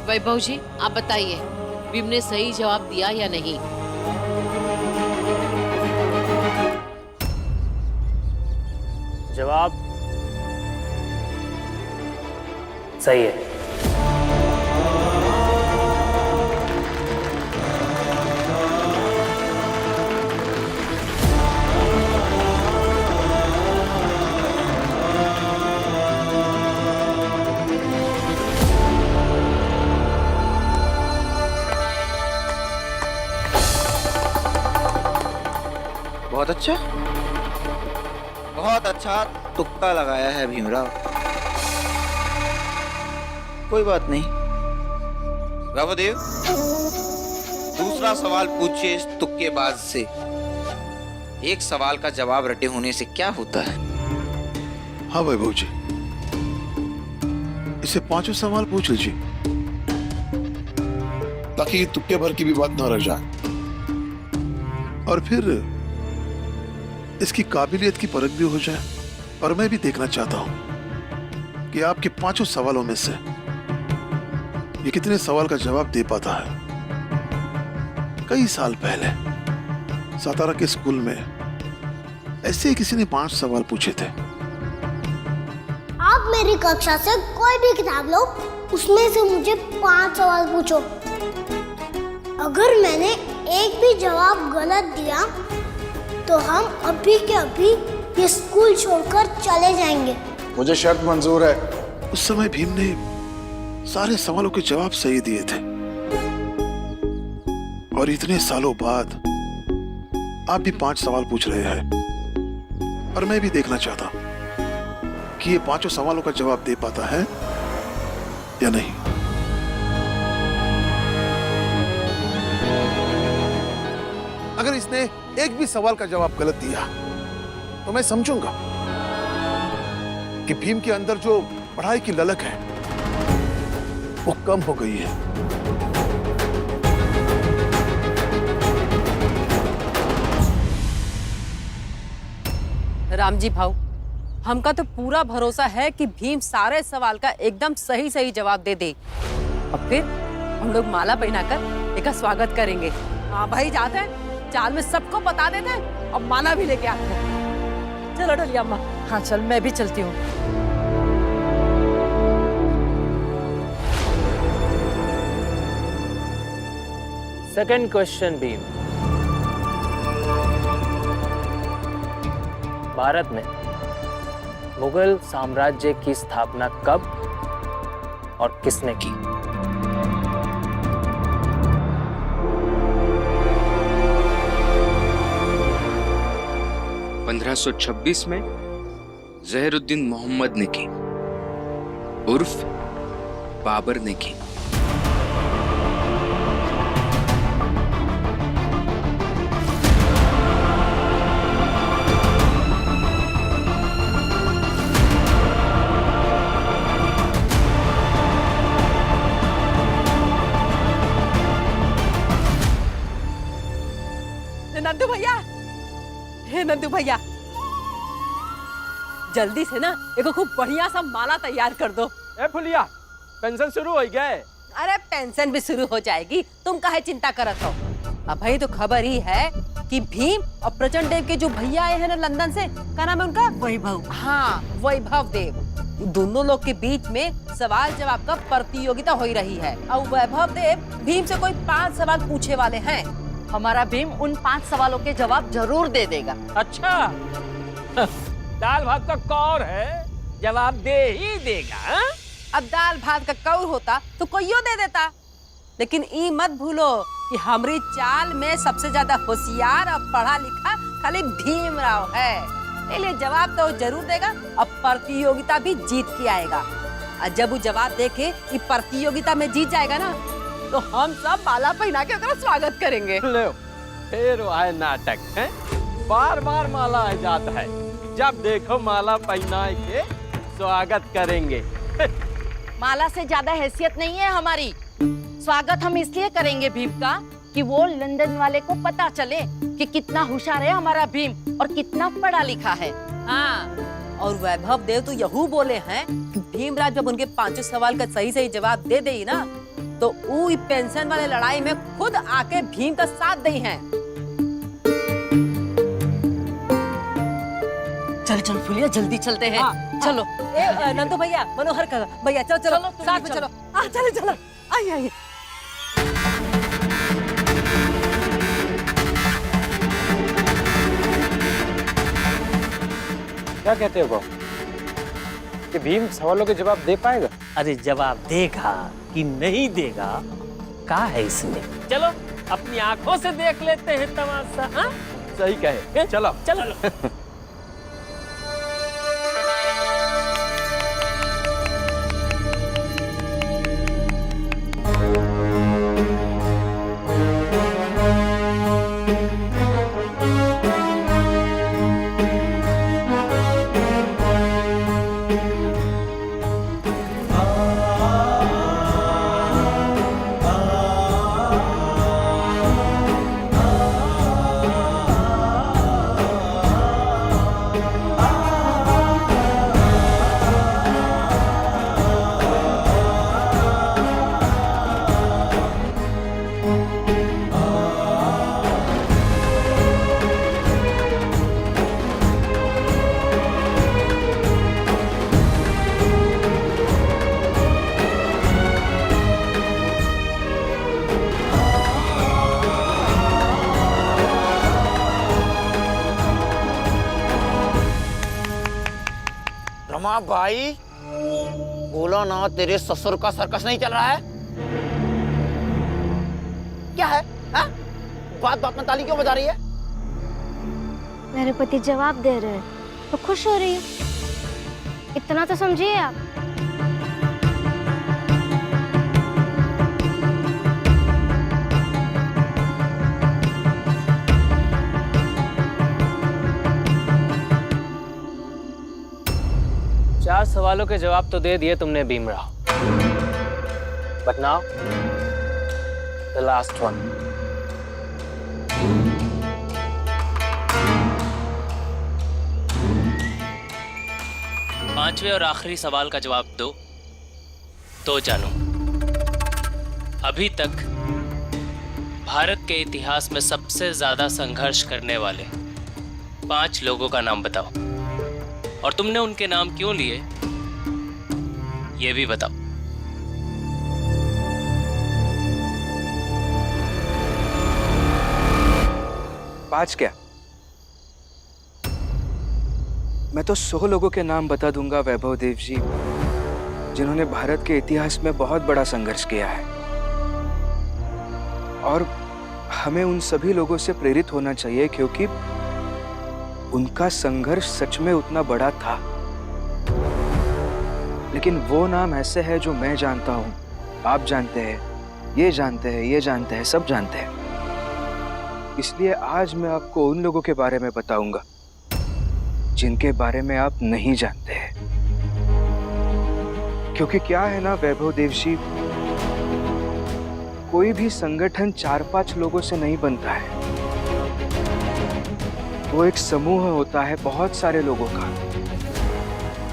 वैभव जी, आप बताइए, भीम ने सही जवाब दिया या नहीं? जवाब सही है। बहुत अच्छा, बहुत अच्छा तुक्का लगाया है भीमराव। कोई बात नहीं। रावदेव, दूसरा सवाल पूछिए इस तुक्केबाज से। एक सवाल का जवाब रटे होने से क्या होता है? हाँ वैभव जी, इसे 5 सवाल पूछ लीजिए ताकि ये तुक्के भर की भी बात ना रह जाए, और फिर इसकी काबिलियत की परख भी हो जाए। और मैं भी देखना चाहता हूं कि आपके 5 सवालों में से ये कितने सवाल का जवाब दे पाता है। कई साल पहले सातारा के स्कूल में ऐसे ही किसी ने 5 सवाल पूछे थे। आप मेरी कक्षा से कोई भी किताब लो, उसमें से मुझे 5 सवाल पूछो। अगर मैंने एक भी जवाब गलत दिया तो हम अभी के अभी ये स्कूल छोड़कर चले जाएंगे। मुझे शर्त मंजूर है। उस समय भीम ने सारे सवालों के जवाब सही दिए थे, और इतने सालों बाद आप भी 5 सवाल पूछ रहे हैं, और मैं भी देखना चाहता हूं कि ये 5 सवालों का जवाब दे पाता है या नहीं। अगर इसने एक भी सवाल का जवाब गलत दिया तो मैं समझूंगा कि भीम के अंदर जो पढ़ाई की ललक है वो कम हो गई है। राम जी भाऊ, हमका तो पूरा भरोसा है कि भीम सारे सवाल का एकदम सही सही जवाब दे दे, और फिर हम लोग माला पहनाकर इसका स्वागत करेंगे। हाँ भाई, जाते हैं, चाल में सबको बता देते हैं और माला भी लेके आते हैं। चलो डलिया अम्मा। हाँ चल, मैं भी चलती हूँ। सेकंड क्वेश्चन भीम, भारत में मुगल साम्राज्य की स्थापना कब और किसने की? (1526) में जहरुद्दीन मोहम्मद ने की, उर्फ बाबर ने की। नंदू भैया, हे नंदू भैया, जल्दी से ना एक खूब बढ़िया सा माला तैयार कर दो। ए फुलिया, पेंशन शुरू हो गए। अरे पेंशन भी शुरू हो जाएगी, तुम काहे चिंता करत हो। अब भाई तो खबर ही है कि भीम और प्रचंड देव के जो भैया आए हैं ना लंदन से, क्या नाम है उनका? वैभव। हाँ, वैभव देव। दोनों लोग के बीच में सवाल जवाब का प्रतियोगिता हो रही है, और वैभव देव भीम से कोई 5 सवाल पूछे वाले हैं। हमारा भीम उन 5 सवालों के जवाब जरूर दे देगा। अच्छा, दाल भात का कौर है, जवाब दे ही देगा। हा? अब दाल भात का कौर होता तो कोईयो दे देता, लेकिन ई मत भूलो कि हमारी चाल में सबसे ज्यादा होशियार और पढ़ा लिखा खाली भीमराव है। इसलिए जवाब तो जरूर देगा और प्रतियोगिता भी जीत के आएगा। और जब वो जवाब देके इस प्रतियोगिता में जीत जाएगा ना, तो हम सब माला पहना के उसका स्वागत करेंगे। लो, फिर आए नाटक है, बार बार माला आ जाता है। जब देखो माला पहना के स्वागत करेंगे। माला से ज्यादा हैसियत नहीं है हमारी। स्वागत हम इसलिए करेंगे भीम का कि वो लंदन वाले को पता चले कि कितना होशियार है हमारा भीम और कितना पढ़ा लिखा है। हाँ, और वैभव देव तो यहू बोले हैं कि भीमराव जब उनके 5 सवाल का सही सही जवाब दे दे ना, तो ऊ ई पेंशन वाले लड़ाई में खुद आके भीम का साथ दी हैं। चल चल फुलिया जल्दी चलते हैं। चलो ए नंदू भैया, मनोहर का भैया, चलो चलो साथ में चलो। चलो चलो आइए आइए। क्या कहते हो बाबू कि भीम सवालों के जवाब दे पाएगा? अरे जवाब देगा कि नहीं देगा, क्या है इसमें? चलो अपनी आंखों से देख लेते हैं तमाशा। हाँ सही कहे, चलो चलो। रमा भाई, बोलो ना, तेरे ससुर का सर्कस नहीं चल रहा है? क्या है? हा? बात बात में ताली क्यों बजा रही है? मेरे पति जवाब दे रहे हैं तो खुश हो रही है, इतना तो समझिए आप। चार सवालों के जवाब तो दे दिए तुमने Bhimrao, but now the last one. पांचवें और आखिरी सवाल का जवाब दो तो जानो, अभी तक भारत के इतिहास में सबसे ज्यादा संघर्ष करने वाले 5 लोगों का नाम बताओ, और तुमने उनके नाम क्यों लिए ये भी बताओ। पांच क्या? मैं तो 100 लोगों के नाम बता दूंगा वैभव देव जी, जिन्होंने भारत के इतिहास में बहुत बड़ा संघर्ष किया है, और हमें उन सभी लोगों से प्रेरित होना चाहिए क्योंकि उनका संघर्ष सच में उतना बड़ा था। लेकिन वो नाम ऐसे है जो मैं जानता हूं, आप जानते हैं, ये जानते हैं, ये जानते हैं, सब जानते हैं। इसलिए आज मैं आपको उन लोगों के बारे में बताऊंगा जिनके बारे में आप नहीं जानते हैं। क्योंकि क्या है ना वैभव देव जी, कोई भी संगठन 4-5 लोगों से नहीं बनता है, वो एक समूह होता है बहुत सारे लोगों का,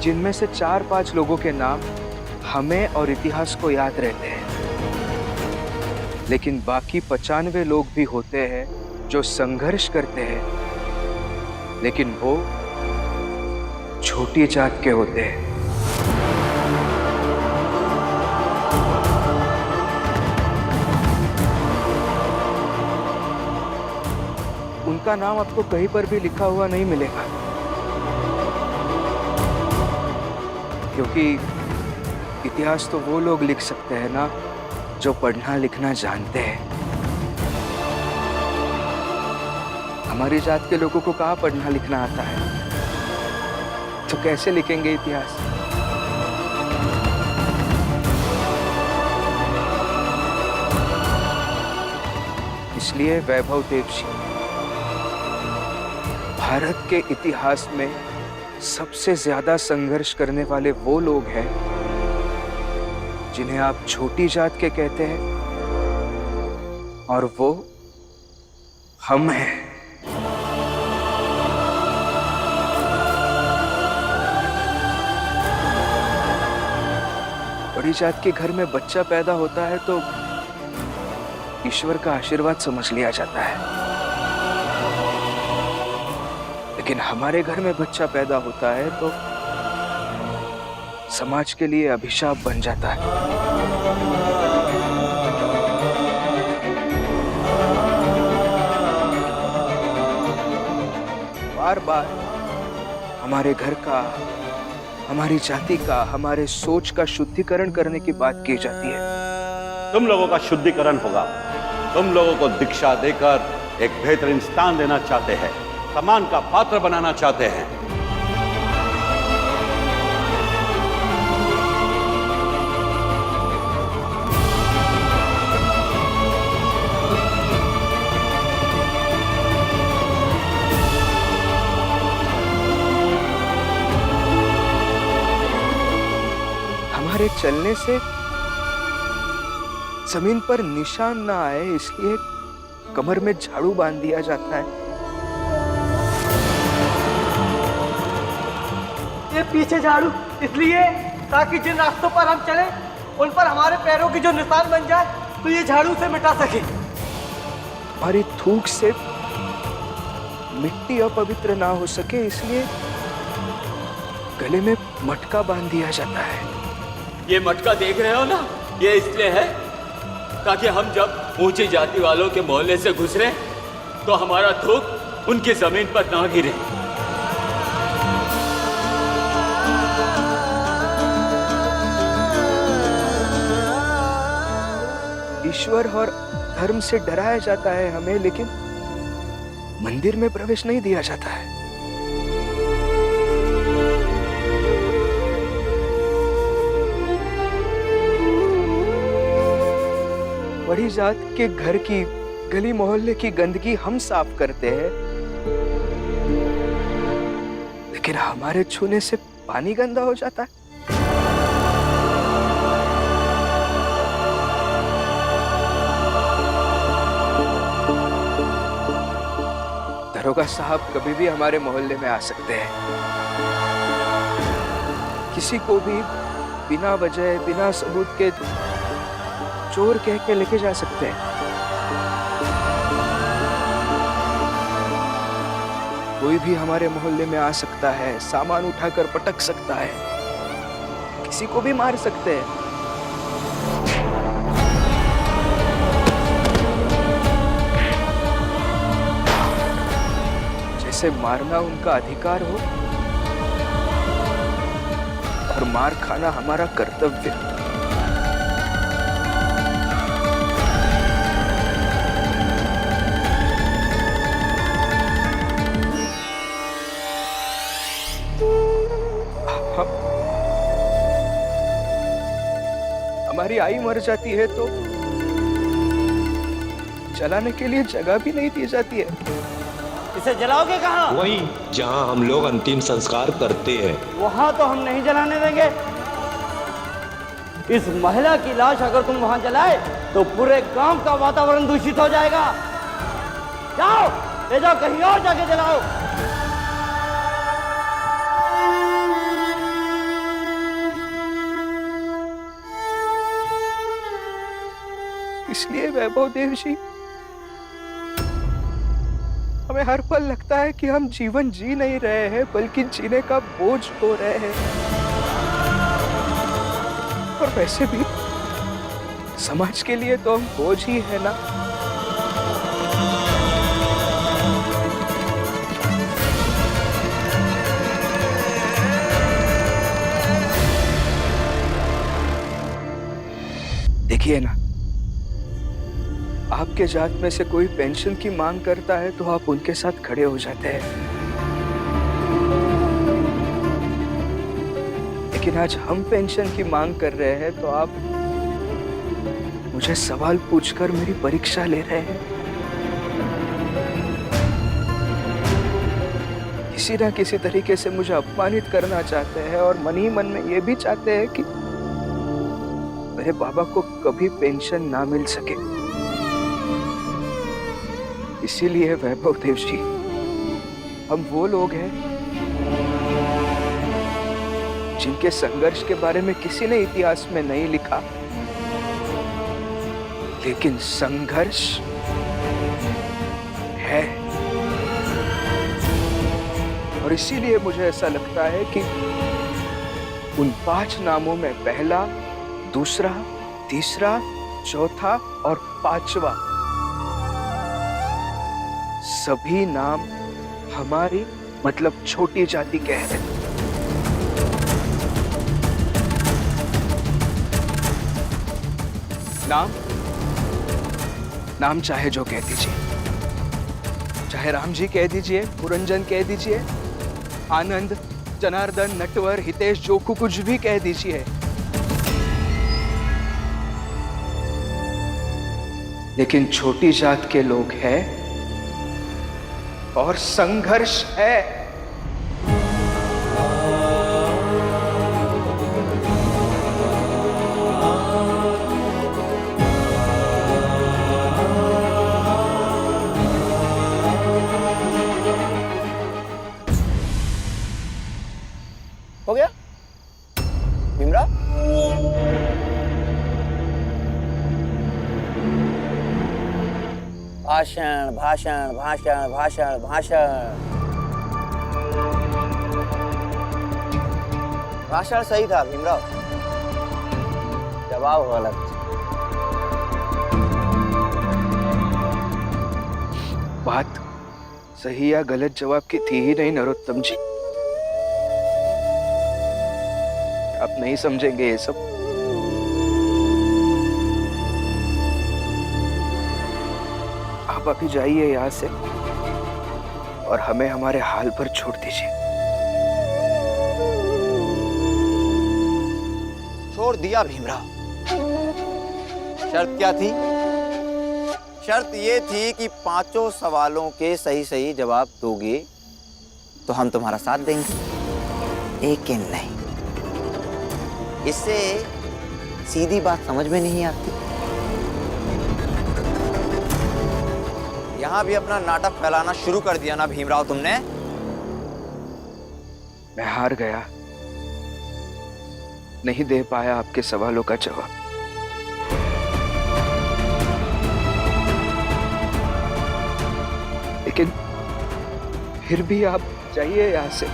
जिनमें से 4-5 लोगों के नाम हमें और इतिहास को याद रहते हैं। लेकिन बाकी 95 लोग भी होते हैं जो संघर्ष करते हैं, लेकिन वो छोटी जात के होते हैं। उनका नाम आपको कहीं पर भी लिखा हुआ नहीं मिलेगा, क्योंकि इतिहास तो वो लोग लिख सकते हैं ना जो पढ़ना लिखना जानते हैं। हमारी जात के लोगों को कहाँ पढ़ना लिखना आता है, तो कैसे लिखेंगे इतिहास? इसलिए वैभव देव जी, भारत के इतिहास में सबसे ज्यादा संघर्ष करने वाले वो लोग हैं जिन्हें आप छोटी जात के कहते हैं, और वो हम हैं। बड़ी जात के घर में बच्चा पैदा होता है तो ईश्वर का आशीर्वाद समझ लिया जाता है, लेकिन हमारे घर में बच्चा पैदा होता है तो समाज के लिए अभिशाप बन जाता है। बार बार हमारे घर का, हमारी जाति का, हमारे सोच का शुद्धिकरण करने की बात की जाती है। तुम लोगों का शुद्धिकरण होगा। तुम लोगों को दीक्षा देकर एक बेहतरीन स्थान देना चाहते हैं, सम्मान का पात्र बनाना चाहते हैं। हमारे चलने से जमीन पर निशान ना आए इसलिए कमर में झाड़ू बांध दिया जाता है। ये पीछे झाड़ू इसलिए ताकि जिन रास्तों पर हम चले उन पर हमारे पैरों की जो निशान बन जाए तो ये झाड़ू से मिटा सके। हमारी थूक से मिट्टी अपवित्र ना हो सके इसलिए गले में मटका बांध दिया जाता है। ये मटका देख रहे हो ना, ये इसलिए है ताकि हम जब ऊंची जाति वालों के मोहल्ले से गुजरे तो हमारा थूक उनकी जमीन पर ना गिरे। ईश्वर और धर्म से डराया जाता है हमें, लेकिन मंदिर में प्रवेश नहीं दिया जाता है। बड़ी जात के घर की, गली मोहल्ले की गंदगी हम साफ करते हैं, लेकिन हमारे छूने से पानी गंदा हो जाता है। दरोगा साहब कभी भी हमारे मोहल्ले में आ सकते हैं, किसी को भी बिना वजह, बिना सबूत के चोर कह के लेके जा सकते हैं। कोई भी हमारे मोहल्ले में आ सकता है, सामान उठाकर पटक सकता है, किसी को भी मार सकते हैं। जैसे मारना उनका अधिकार हो और मार खाना हमारा कर्तव्य। हमारी आई मर जाती है तो जलाने के लिए जगह भी नहीं दी जाती है। इसे जलाओगे कहाँ? वहीं जहाँ हम लोग अंतिम संस्कार करते हैं। वहाँ तो हम नहीं जलाने देंगे। इस महिला की लाश अगर तुम वहाँ जलाए तो पूरे गांव का वातावरण दूषित हो जाएगा। जाओ, ले जाओ, कहीं और जाके जलाओ। इसलिए वैभव देव जी, हमें हर पल लगता है कि हम जीवन जी नहीं रहे हैं बल्कि जीने का बोझ हो रहे हैं। और वैसे भी समाज के लिए तो हम बोझ ही है ना। देखिए ना, आपके जात में से कोई पेंशन की मांग करता है तो आप उनके साथ खड़े हो जाते हैं, लेकिन आज हम पेंशन की मांग कर रहे हैं तो आप मुझे सवाल पूछकर मेरी परीक्षा ले रहे हैं। किसी ना किसी तरीके से मुझे अपमानित करना चाहते हैं और मन ही मन में ये भी चाहते हैं कि मेरे बाबा को कभी पेंशन ना मिल सके। इसीलिए वैभव देव जी, हम वो लोग हैं जिनके संघर्ष के बारे में किसी ने इतिहास में नहीं लिखा, लेकिन संघर्ष है। और इसीलिए मुझे ऐसा लगता है कि उन 5 नामों में पहला, दूसरा, तीसरा, चौथा और 5वां सभी नाम हमारी मतलब छोटी जाति के हैं। नाम चाहे जो कह दीजिए, चाहे राम जी कह दीजिए, पुरंजन कह दीजिए, आनंद, जनार्दन, नटवर, हितेश, जोखू, कुछ भी कह दीजिए, लेकिन छोटी जात के लोग हैं और संघर्ष है। हो गया भीमराव? भाषण भाषण भाषण भाषण भाषण। भाषण सही था भीमराव, जवाब गलत। बात सही या गलत जवाब की थी ही नहीं नरोत्तम जी। आप नहीं समझेंगे ये सब। आप अभी जाइए यहाँ से और हमें हमारे हाल पर छोड़ दीजिए। छोड़ दिया भीमराव। शर्त क्या थी? शर्त ये थी कि 5 सवालों के सही सही जवाब दोगे तो हम तुम्हारा साथ देंगे, लेकिन नहीं। इससे सीधी बात समझ में नहीं आती। यहां भी अपना नाटक फैलाना शुरू कर दिया ना भीमराव तुमने। मैं हार गया, नहीं दे पाया आपके सवालों का जवाब। लेकिन फिर भी आप जाइए यहां से,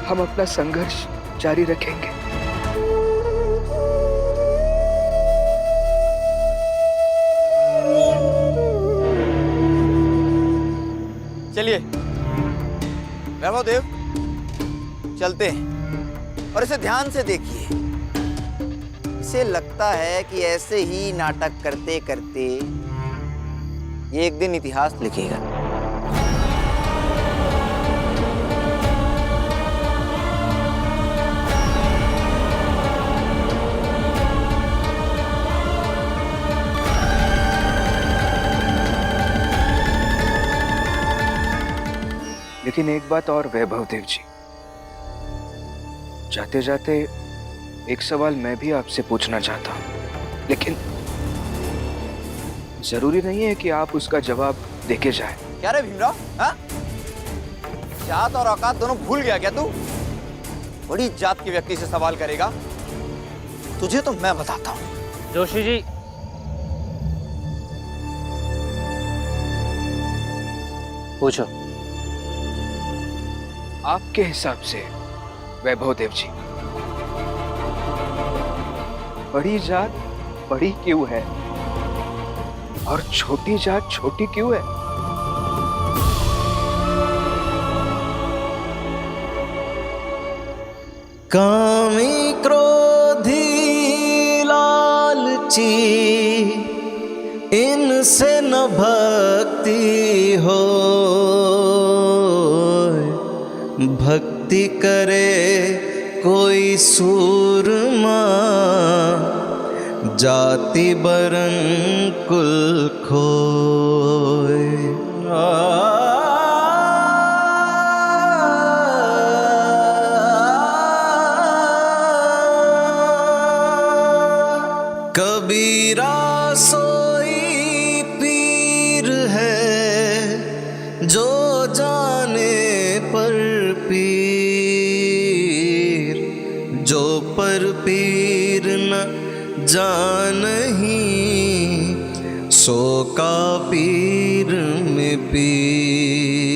हम अपना संघर्ष जारी रखेंगे। चलिए वैभव देव, चलते हैं। और इसे ध्यान से देखिए। इसे लगता है कि ऐसे ही नाटक करते करते ये एक दिन इतिहास लिखेगा। लेकिन एक बात और वैभव देव जी, जाते जाते एक सवाल मैं भी आपसे पूछना चाहता हूं, लेकिन जरूरी नहीं है कि आप उसका जवाब देके जाएं। क्या रे भीमराव, हाँ? जात और औकात दोनों भूल गया क्या तू? बड़ी जात के व्यक्ति से सवाल करेगा? तुझे तो मैं बताता हूं। जोशी जी, पूछो। आपके हिसाब से वैभव देव जी, बड़ी जात बड़ी क्यों है और छोटी जात छोटी क्यों है? कामी क्रोधी लालची इनसे न भक्ति हो, भक्ति करे कोई सूरमा, जाति बरन कुल खोए। कबीरा सोई पीर है जो जाने पर पीर, जानही सो का पीर में पीर।